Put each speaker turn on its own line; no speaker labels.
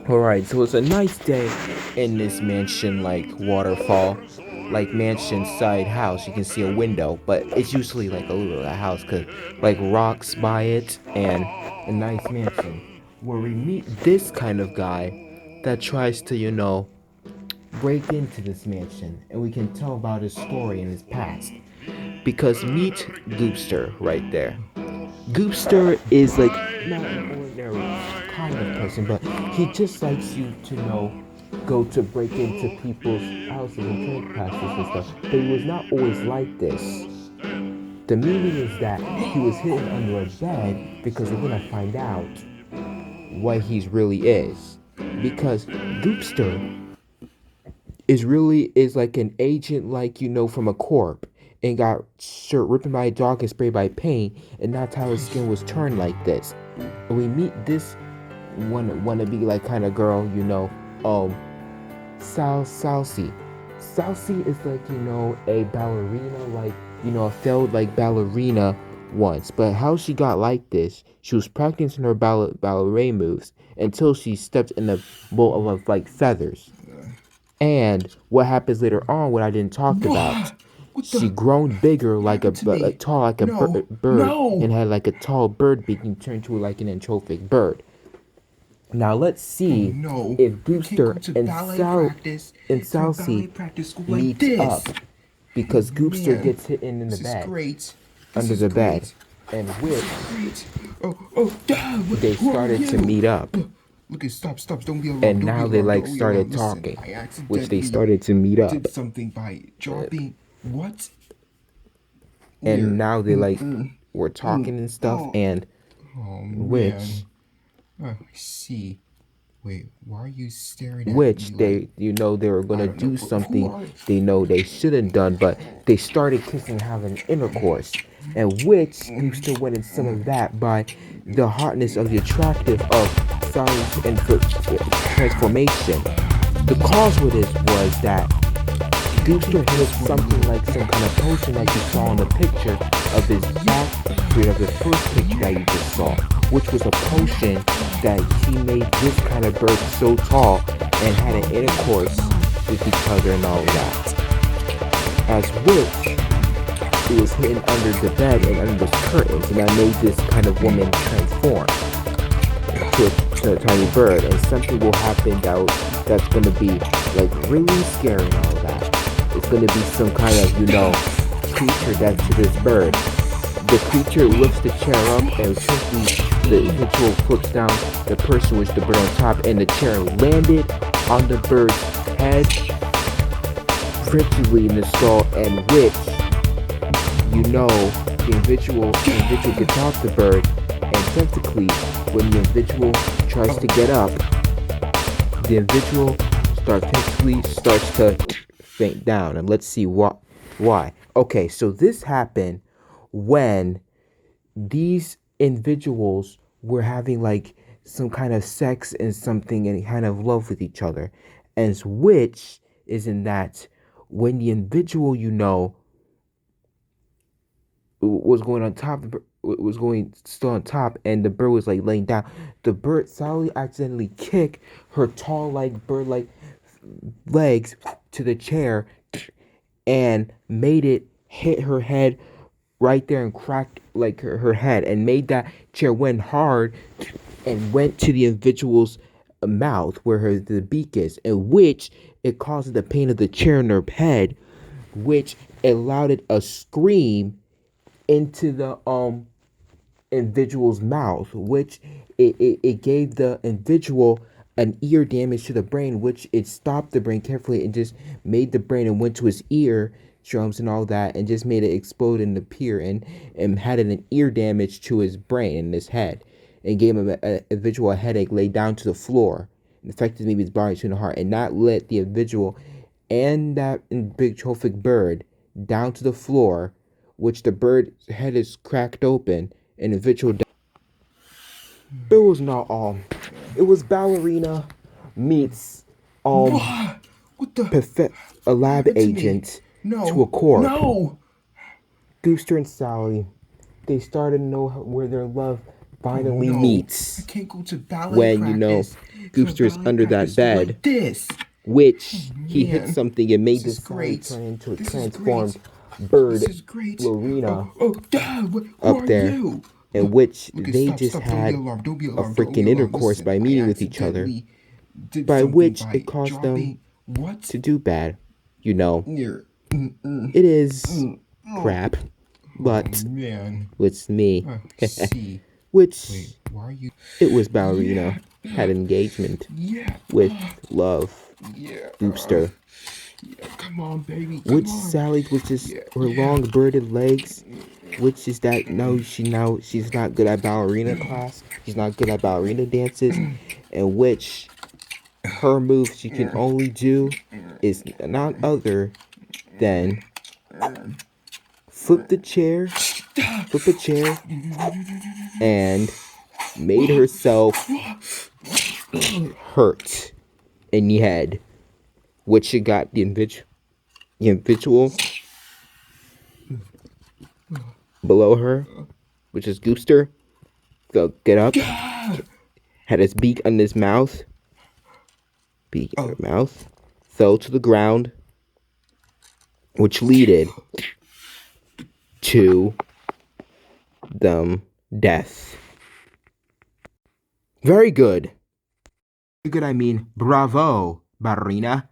Alright, so it's a nice day in this mansion, like waterfall, like mansion side house. You can see a window, but it's usually like a little house, cause like rocks by it and a nice mansion. Where we meet this kind of guy that tries to, break into this mansion, and we can tell about his story and his past. Because meet Goopster right there. Goopster is like not an ordinary kind of person, but he just likes you to go to break into people's houses and trespasses and stuff. But he was not always like this. The meaning is that he was hidden under a bed because we're gonna find out what he really is. Because Goopster is like an agent, like from a corp, and got shirt ripped by a dog and sprayed by paint, and that's how his skin was turned like this. And we meet this wanna be like kind of girl, Salsi. Salsi is like a ballerina, like a failed like ballerina once. But how she got like this, she was practicing her ballet moves until she stepped in a bowl of like feathers. And what happens later on, what I didn't talk about, she grown bigger like tall like a bird, and had like a tall bird beak and turned to like an antrophic bird. Now let's see if Goopster and Salsi meet up, because Goopster gets hit in the bed, under the bed, and which they started to meet up.
Look, stop, don't be alarmed.
And now they like started talking, which they started to meet up.
Did something by dropping what?
And now they like were talking and stuff, and which
I see. Wait, why are you staring at
which
me?
they were gonna do something they know they shouldn't done, but they started kissing, having intercourse, and which Gooster went in some of that by the hotness of the attractive of science and transformation. The cause for this was that Gooster hit something like some kind of potion that you saw in the picture of his back of the first picture that you just saw, which was a potion that he made this kind of bird so tall and had an intercourse with each other and all that. As which it was hidden under the bed and under the curtains, and that made this kind of woman transform to a tiny bird, and something will happen that's gonna be like really scary and all that. It's gonna be some kind of creature that's to this bird. The creature lifts the chair up, and simply the individual flips down the person with the bird on top, and the chair landed on the bird's head, principally in the skull, and which the individual gets off the bird, and technically when the individual tries to get up, the individual starts to faint down. And let's see why. Okay, so this happened when these individuals were having like some kind of sex and something and kind of love with each other, and which is in that when the individual was going on top, was going still on top, and the bird was like laying down, the bird suddenly accidentally kicked her tall like bird like legs to the chair and made it hit her head right there and cracked like her head, and made that chair went hard and went to the individual's mouth where the beak is, and which it caused the pain of the chair in her head, which allowed it a scream into the individual's mouth, which it gave the individual an ear damage to the brain, which it stopped the brain carefully and just made the brain and went to his ear drums and all that, and just made it explode and appear, and had an ear damage to his brain and his head, and gave him a individual a headache, laid down to the floor, and affected maybe his body to the heart, and not let the individual and that big trophic bird down to the floor, which the bird's head is cracked open, and the individual died. It was not it was ballerina meets
What the?
a lab agent to a corp.
No.
Gooster and Sally, they started to know where their love finally
no. I
meets
can't go to ballet
when, you know,
practice.
Goopster's under that bed,
Like this.
which he hit
Man,
something and made
this
the
is
Sally
great.
turn into a
This is
transformed
great.
bird,
This is great.
Lorena,
Dad, who
up
are
there,
you?
in which
Okay,
they
stop,
just
stop. Don't be
had
alarmed. Don't be
a
alarmed. Don't be
freaking
alarmed.
intercourse
Listen,
by
I
meeting with each other,
accidentally did
by
something
which
by
it caused them
dropping what?
to do bad. You know,
Near.
it is crap,
Oh
but
man.
with me,
I see. Wait,
which
why are you?
it was ballerina,
Yeah.
had engagement
Yeah.
with love,
Yeah.
Goopster,
Yeah. Come on, baby. Come
which
on.
Sally was just
Yeah.
her
Yeah.
long birded legs, which is that no, she's not good at ballerina class, she's not good at ballerina dances, and which her move she can only do is none other than flip a chair, and made herself hurt in the head, which she got the individual below her, which is Goopster, go get up, had his beak on his mouth, fell to the ground, which leaded to them death. Very good. Very good, I mean, bravo, ballerina.